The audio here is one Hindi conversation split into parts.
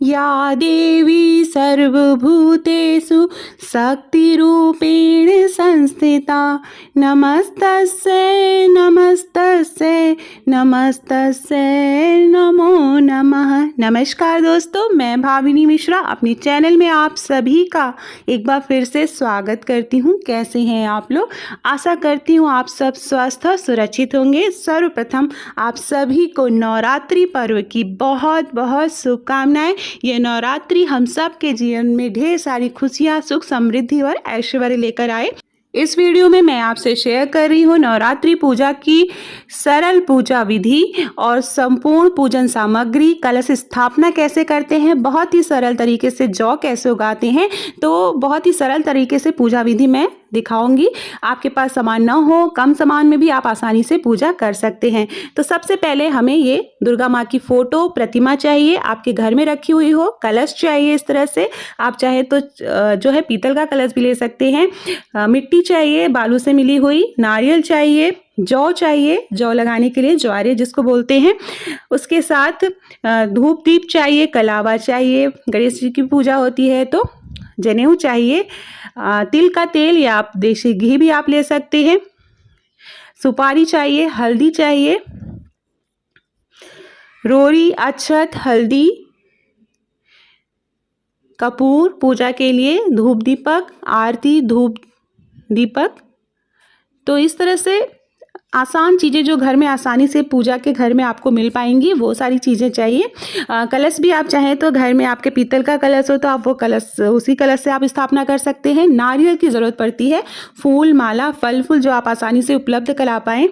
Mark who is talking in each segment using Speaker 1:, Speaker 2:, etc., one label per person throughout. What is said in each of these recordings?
Speaker 1: या देवी सर्वभूतेषु शक्तिरूपेण संस्थिता नमस्तस्यै नमस्तस्यै नमस्तस्यै नमो नमः। नमस्कार दोस्तों, मैं भाविनी मिश्रा अपने चैनल में आप सभी का एक बार फिर से स्वागत करती हूँ। कैसे हैं आप लोग? आशा करती हूँ आप सब स्वस्थ और सुरक्षित होंगे। सर्वप्रथम आप सभी को नवरात्रि पर्व की बहुत बहुत शुभकामनाएं। ये नवरात्रि हम सब के जीवन में ढेर सारी खुशियाँ, सुख, समृद्धि और ऐश्वर्य लेकर आए। इस वीडियो में मैं आपसे शेयर कर रही हूँ नवरात्रि पूजा की सरल पूजा विधि और संपूर्ण पूजन सामग्री। कलश स्थापना कैसे करते हैं, बहुत ही सरल तरीके से जौ कैसे उगाते हैं, तो बहुत ही सरल तरीके से पूजा विधि मैं दिखाऊंगी। आपके पास सामान न हो, कम सामान में भी आप आसानी से पूजा कर सकते हैं। तो सबसे पहले हमें ये दुर्गा माँ की फोटो प्रतिमा चाहिए, आपके घर में रखी हुई हो। कलश चाहिए इस तरह से, आप चाहे तो जो है पीतल का कलश भी ले सकते हैं। मिट्टी चाहिए बालू से मिली हुई, नारियल चाहिए, जौ चाहिए, जौ लगाने के लिए ज्वारे जिसको बोलते हैं। उसके साथ धूप दीप चाहिए, कलावा चाहिए, गणेश जी की पूजा होती है तो जनेऊ चाहिए, तिल का तेल या आप देसी घी भी आप ले सकते हैं, सुपारी चाहिए, हल्दी चाहिए, रोरी, अक्षत, हल्दी, कपूर पूजा के लिए, धूप दीपक, आरती, धूप दीपक। तो इस तरह से आसान चीज़ें जो घर में आसानी से पूजा के घर में आपको मिल पाएंगी वो सारी चीज़ें चाहिए। कलश भी आप चाहें तो घर में आपके पीतल का कलश हो तो आप वो कलश, उसी कलश से आप स्थापना कर सकते हैं। नारियल की ज़रूरत पड़ती है, फूल, माला, फल फूल जो आप आसानी से उपलब्ध करा पाएँ।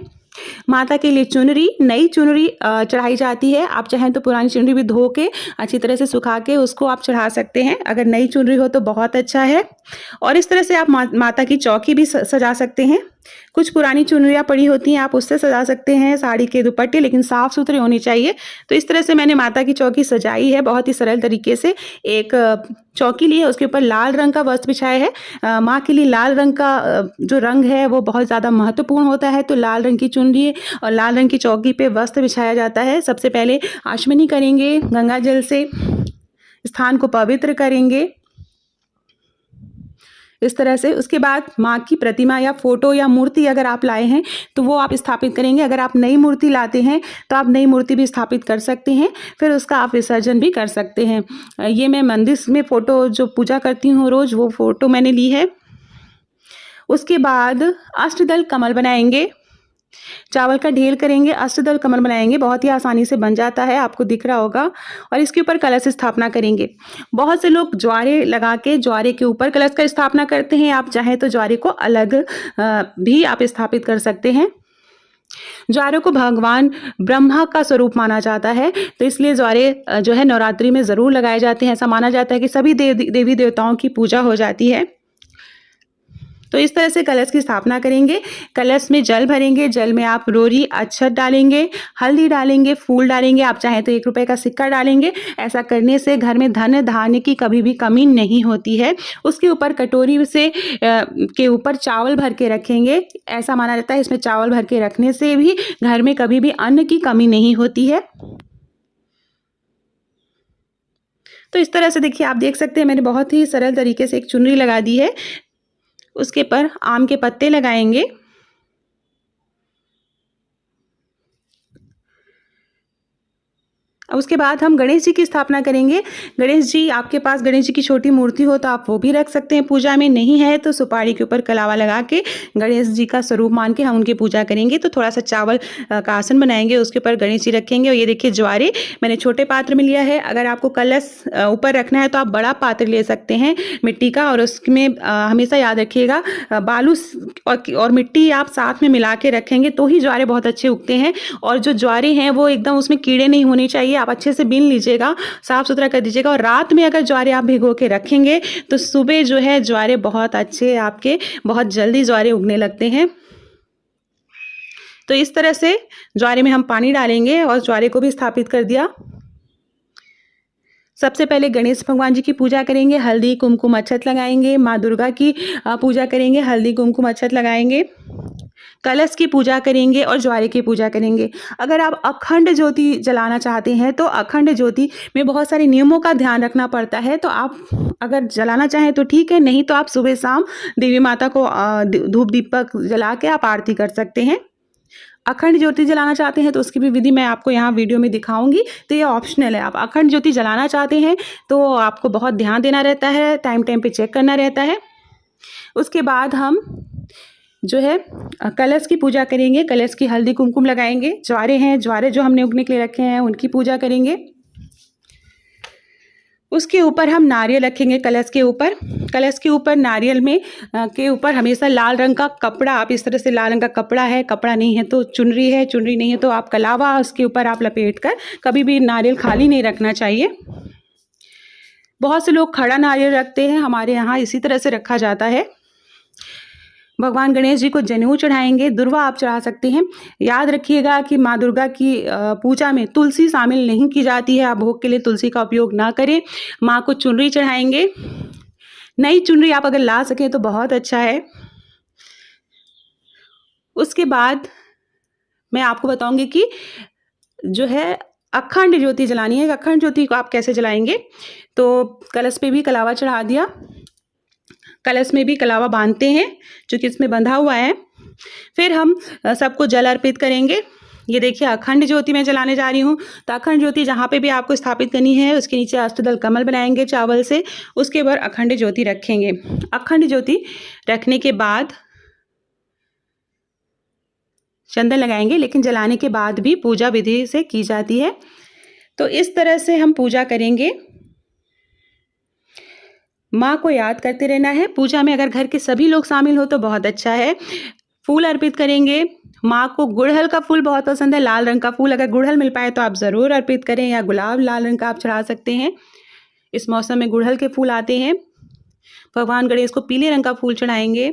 Speaker 1: माता के लिए चुनरी, नई चुनरी चढ़ाई जाती है। आप चाहें तो पुरानी चुनरी भी धो के अच्छी तरह से सुखा के उसको आप चढ़ा सकते हैं, अगर नई चुनरी हो तो बहुत अच्छा है। और इस तरह से आप माता की चौकी भी सजा सकते हैं। कुछ पुरानी चुनरियाँ पड़ी होती हैं, आप उससे सजा सकते हैं, साड़ी के दुपट्टे, लेकिन साफ सुथरे होने चाहिए। तो इस तरह से मैंने माता की चौकी सजाई है बहुत ही सरल तरीके से। एक चौकी ली है, उसके ऊपर लाल रंग का वस्त्र बिछाया है। माँ के लिए लाल रंग का जो रंग है वो बहुत ज़्यादा महत्वपूर्ण होता है, तो लाल रंग की चुनरी और लाल रंग की चौकी पे वस्त्र बिछाया जाता है। सबसे पहले आचमनी करेंगे, गंगा जल से स्थान को पवित्र करेंगे इस तरह से। उसके बाद माँ की प्रतिमा या फोटो या मूर्ति अगर आप लाए हैं तो वो आप स्थापित करेंगे। अगर आप नई मूर्ति लाते हैं तो आप नई मूर्ति भी स्थापित कर सकते हैं, फिर उसका आप विसर्जन भी कर सकते हैं। ये मैं मंदिर में फ़ोटो जो पूजा करती हूँ रोज़, वो फ़ोटो मैंने ली है। उसके बाद अष्टदल कमल बनाएंगे, चावल का ढेर करेंगे, अष्टदल कमल बनाएंगे, बहुत ही आसानी से बन जाता है, आपको दिख रहा होगा। और इसके ऊपर कलश स्थापना करेंगे। बहुत से लोग ज्वारे लगा के ज्वारे के ऊपर कलश का स्थापना करते हैं, आप चाहें तो ज्वारे को अलग भी आप स्थापित कर सकते हैं। ज्वारे को भगवान ब्रह्मा का स्वरूप माना जाता है, तो इसलिए ज्वारे जो है नवरात्रि में ज़रूर लगाए जाते हैं। ऐसा माना जाता है कि सभी देवी देवताओं की पूजा हो जाती है। तो इस तरह से कलश की स्थापना करेंगे। कलश में जल भरेंगे, जल में आप रोरी, अक्षत डालेंगे, हल्दी डालेंगे, फूल डालेंगे, आप चाहें तो 1 रुपए का सिक्का डालेंगे। ऐसा करने से घर में धन धान्य की कभी भी कमी नहीं होती है। उसके ऊपर कटोरी से के ऊपर चावल भर के रखेंगे। ऐसा माना जाता है इसमें चावल भर के रखने से भी घर में कभी भी अन्न की कमी नहीं होती है। तो इस तरह से देखिए, आप देख सकते हैं मैंने बहुत ही सरल तरीके से एक चुनरी लगा दी है। उसके पर आम के पत्ते लगाएंगे। अब उसके बाद हम गणेश जी की स्थापना करेंगे। गणेश जी, आपके पास गणेश जी की छोटी मूर्ति हो तो आप वो भी रख सकते हैं पूजा में, नहीं है तो सुपारी के ऊपर कलावा लगा के गणेश जी का स्वरूप मान के हम उनकी पूजा करेंगे। तो थोड़ा सा चावल का आसन बनाएंगे, उसके ऊपर गणेश जी रखेंगे। और ये देखिए ज्वारे मैंने छोटे पात्र में लिया है। अगर आपको कलश ऊपर रखना है तो आप बड़ा पात्र ले सकते हैं मिट्टी का, और उसमें हमेशा याद रखिएगा बालू और मिट्टी आप साथ में मिला के रखेंगे तो ही ज्वारे बहुत अच्छे उगते हैं। और जो ज्वारे हैं वो एकदम उसमें कीड़े नहीं होने चाहिए, आप अच्छे से बीन लीजिएगा, साफ सुथरा कर दीजिएगा। और रात में अगर ज्वारे आप भिगो के रखेंगे तो सुबह जो है ज्वारे बहुत अच्छे, आपके बहुत जल्दी ज्वारे उगने लगते हैं। तो इस तरह से ज्वारे में हम पानी डालेंगे और ज्वारे को भी स्थापित कर दिया। सबसे पहले गणेश भगवान जी की पूजा करेंगे, हल्दी कुमकुम अक्षत लगाएंगे। माँ दुर्गा की पूजा करेंगे, हल्दी कुमकुम अक्षत लगाएंगे। कलश की पूजा करेंगे और ज्वारे की पूजा करेंगे। अगर आप अखंड ज्योति जलाना चाहते हैं तो अखंड ज्योति में बहुत सारे नियमों का ध्यान रखना पड़ता है, तो आप अगर जलाना चाहें तो ठीक है, नहीं तो आप सुबह शाम देवी माता को धूप दीपक जला के आप आरती कर सकते हैं। अखंड ज्योति जलाना चाहते हैं तो उसकी भी विधि मैं आपको यहाँ वीडियो में दिखाऊंगी, तो ये ऑप्शनल है। आप अखंड ज्योति जलाना चाहते हैं तो आपको बहुत ध्यान देना रहता है, टाइम टाइम पे चेक करना रहता है। उसके बाद हम जो है कलश की पूजा करेंगे, कलश की हल्दी कुमकुम लगाएंगे। ज्वारे हैं, ज्वारे जो हमने उगने के लिए रखे हैं उनकी पूजा करेंगे। उसके ऊपर हम नारियल रखेंगे कलश के ऊपर। कलश के ऊपर नारियल में के ऊपर हमेशा लाल रंग का कपड़ा, आप इस तरह से लाल रंग का कपड़ा है, कपड़ा नहीं है तो चुनरी है, चुनरी नहीं है तो आप कलावा उसके ऊपर आप लपेट कर, कभी भी नारियल खाली नहीं रखना चाहिए। बहुत से लोग खड़ा नारियल रखते हैं, हमारे यहाँ इसी तरह से रखा जाता है। भगवान गणेश जी को जनेऊ चढ़ाएंगे, दुर्वा आप चढ़ा सकते हैं। याद रखिएगा कि माँ दुर्गा की पूजा में तुलसी शामिल नहीं की जाती है, आप भोग के लिए तुलसी का उपयोग ना करें। माँ को चुनरी चढ़ाएंगे, नई चुनरी आप अगर ला सकें तो बहुत अच्छा है। उसके बाद मैं आपको बताऊंगी कि जो है अखंड ज्योति जलानी है। अखंड ज्योति को आप कैसे जलाएंगे, तो कलश पे भी कलावा चढ़ा दिया, कलश में भी कलावा बांधते हैं जो कि इसमें बंधा हुआ है। फिर हम सबको जल अर्पित करेंगे। ये देखिए अखंड ज्योति मैं जलाने जा रही हूँ, तो अखंड ज्योति जहाँ पे भी आपको स्थापित करनी है उसके नीचे अष्टदल कमल बनाएंगे चावल से, उसके ऊपर अखंड ज्योति रखेंगे। अखंड ज्योति रखने के बाद चंदन लगाएंगे, लेकिन जलाने के बाद भी पूजा विधि से की जाती है। तो इस तरह से हम पूजा करेंगे। माँ को याद करते रहना है। पूजा में अगर घर के सभी लोग शामिल हो तो बहुत अच्छा है। फूल अर्पित करेंगे। माँ को गुड़हल का फूल बहुत पसंद है, लाल रंग का फूल, अगर गुड़हल मिल पाए तो आप ज़रूर अर्पित करें, या गुलाब लाल रंग का आप चढ़ा सकते हैं। इस मौसम में गुड़हल के फूल आते हैं। भगवान गणेश को पीले रंग का फूल चढ़ाएंगे।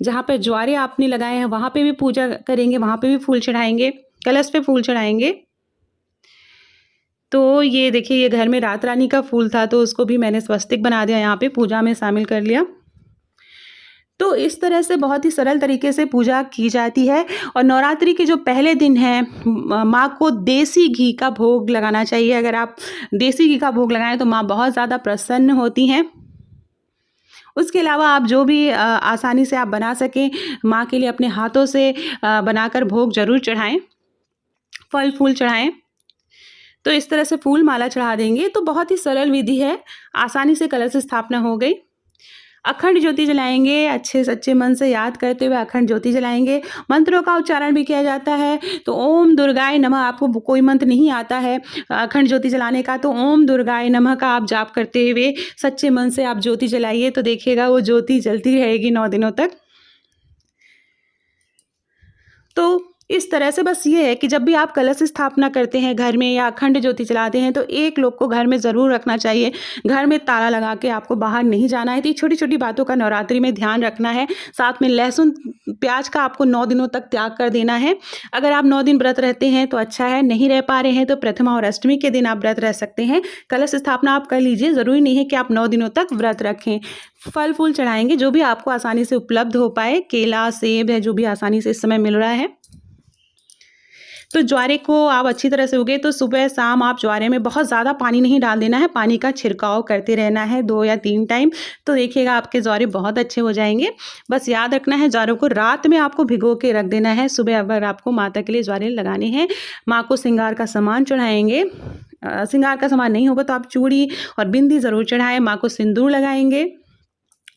Speaker 1: जहाँ पर ज्वारे आपने लगाए हैं वहाँ पे भी पूजा करेंगे, वहाँ पे भी फूल चढ़ाएंगे, कलश पे फूल चढ़ाएंगे। तो ये देखिए ये घर में रात रानी का फूल था तो उसको भी मैंने स्वस्तिक बना दिया, यहाँ पे पूजा में शामिल कर लिया। तो इस तरह से बहुत ही सरल तरीके से पूजा की जाती है। और नवरात्रि के जो पहले दिन है माँ को देसी घी का भोग लगाना चाहिए। अगर आप देसी घी का भोग लगाएं तो माँ बहुत ज़्यादा प्रसन्न होती हैं। उसके अलावा आप जो भी आसानी से आप बना सकें माँ के लिए अपने हाथों से बनाकर भोग जरूर चढ़ाएं, फल फूल चढ़ाएं। तो इस तरह से फूल माला चढ़ा देंगे। तो बहुत ही सरल विधि है, आसानी से कलश स्थापना हो गई। अखंड ज्योति जलाएंगे, अच्छे सच्चे मन से याद करते हुए अखंड ज्योति जलाएंगे। मंत्रों का उच्चारण भी किया जाता है। तो ओम दुर्गाय नमः, आपको कोई मंत्र नहीं आता है अखंड ज्योति जलाने का तो ओम दुर्गाय नमः का आप जाप करते हुए सच्चे मन से आप ज्योति जलाइए, तो देखिएगा वो ज्योति जलती रहेगी 9 दिनों तक। तो इस तरह से बस ये है कि जब भी आप कलश स्थापना करते हैं घर में या अखंड ज्योति जलाते हैं तो एक लोग को घर में ज़रूर रखना चाहिए। घर में ताला लगा के आपको बाहर नहीं जाना है। तो ये छोटी छोटी बातों का नवरात्रि में ध्यान रखना है। साथ में लहसुन प्याज का आपको 9 दिनों तक त्याग कर देना है। अगर आप 9 दिन व्रत रहते हैं तो अच्छा है, नहीं रह पा रहे हैं तो प्रथमा और अष्टमी के दिन आप व्रत रह सकते हैं। कलश स्थापना आप कर लीजिए, ज़रूरी नहीं है कि आप 9 दिनों तक व्रत रखें। फल फूल चढ़ाएंगे जो भी आपको आसानी से उपलब्ध हो पाए, केला सेब है जो भी आसानी से इस समय मिल रहा है। तो ज्वारे को आप अच्छी तरह से उगे तो सुबह शाम आप ज्वारे में बहुत ज़्यादा पानी नहीं डाल देना है, पानी का छिड़काव करते रहना है 2 या 3 टाइम। तो देखिएगा आपके ज्वारे बहुत अच्छे हो जाएंगे। बस याद रखना है ज्वारों को रात में आपको भिगो के रख देना है। सुबह अगर आपको माता के लिए ज्वारे लगाने हैं, माँ को श्रृंगार का सामान चढ़ाएंगे। श्रृंगार का सामान नहीं होगा तो आप चूड़ी और बिंदी ज़रूर चढ़ाएं। माँ को सिंदूर लगाएंगे।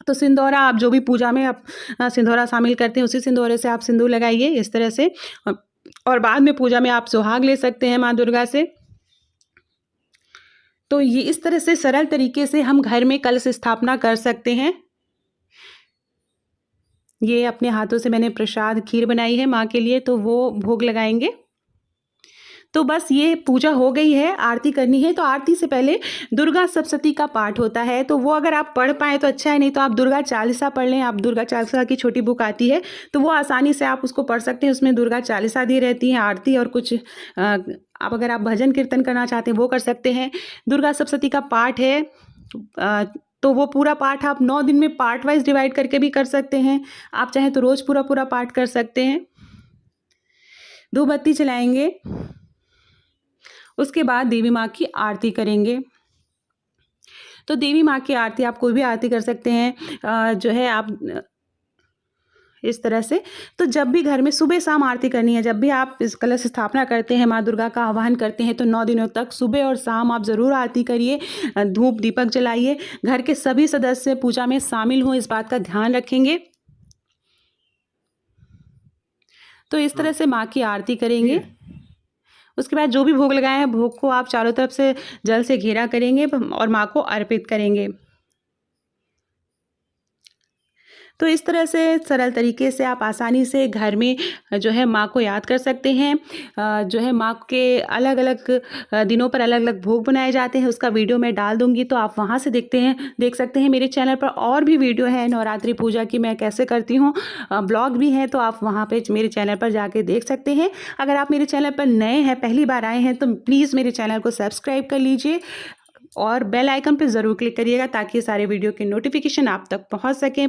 Speaker 1: तो सिंदूरा आप जो भी पूजा में आप सिंदूरा शामिल करते हैं उसी सिंदूरे से आप सिंदूर लगाइए इस तरह से। और बाद में पूजा में आप सुहाग ले सकते हैं माँ दुर्गा से। तो ये इस तरह से सरल तरीके से हम घर में कलश स्थापना कर सकते हैं। ये अपने हाथों से मैंने प्रसाद खीर बनाई है माँ के लिए, तो वो भोग लगाएंगे। तो बस ये पूजा हो गई है, आरती करनी है। तो आरती से पहले दुर्गा सप्तशती का पाठ होता है, तो वो अगर आप पढ़ पाएँ तो अच्छा है, नहीं तो आप दुर्गा चालीसा पढ़ लें। आप दुर्गा चालीसा की छोटी बुक आती है तो वो आसानी से आप उसको पढ़ सकते हैं। उसमें दुर्गा चालीसा दी रहती है, आरती और कुछ आप अगर आप भजन कीर्तन करना चाहते हैं वो कर सकते हैं। दुर्गा सप्तशती का पाठ है तो वो पूरा पाठ आप 9 दिन में पार्ट वाइज डिवाइड करके भी कर सकते हैं। आप चाहें तो रोज़ पूरा पाठ कर सकते हैं। धूप बत्ती जलाएंगे, उसके बाद देवी माँ की आरती करेंगे। तो देवी माँ की आरती आप कोई भी आरती कर सकते हैं, जो है आप इस तरह से। तो जब भी घर में सुबह शाम आरती करनी है, जब भी आप इस कलश स्थापना करते हैं, माँ दुर्गा का आह्वान करते हैं, तो 9 दिनों तक सुबह और शाम आप ज़रूर आरती करिए, धूप दीपक जलाइए। घर के सभी सदस्य पूजा में शामिल हों, इस बात का ध्यान रखेंगे। तो इस तरह से माँ की आरती करेंगे। उसके बाद जो भी भोग लगाए हैं, भोग को आप चारों तरफ से जल से घेरा करेंगे और माँ को अर्पित करेंगे। तो इस तरह से सरल तरीके से आप आसानी से घर में जो है माँ को याद कर सकते हैं। जो है माँ के अलग-अलग दिनों पर अलग-अलग भोग बनाए जाते हैं, उसका वीडियो मैं डाल दूँगी, तो आप वहाँ से देख सकते हैं। मेरे चैनल पर और भी वीडियो है नवरात्रि पूजा की, मैं कैसे करती हूँ, ब्लॉग भी है, तो आप वहाँ पे मेरे चैनल पर जाके देख सकते हैं। अगर आप मेरे चैनल पर नए हैं, पहली बार आए हैं, तो प्लीज़ मेरे चैनल को सब्सक्राइब कर लीजिए और बेल आइकन पे ज़रूर क्लिक करिएगा, ताकि सारे वीडियो के नोटिफिकेशन आप तक पहुँच सकें।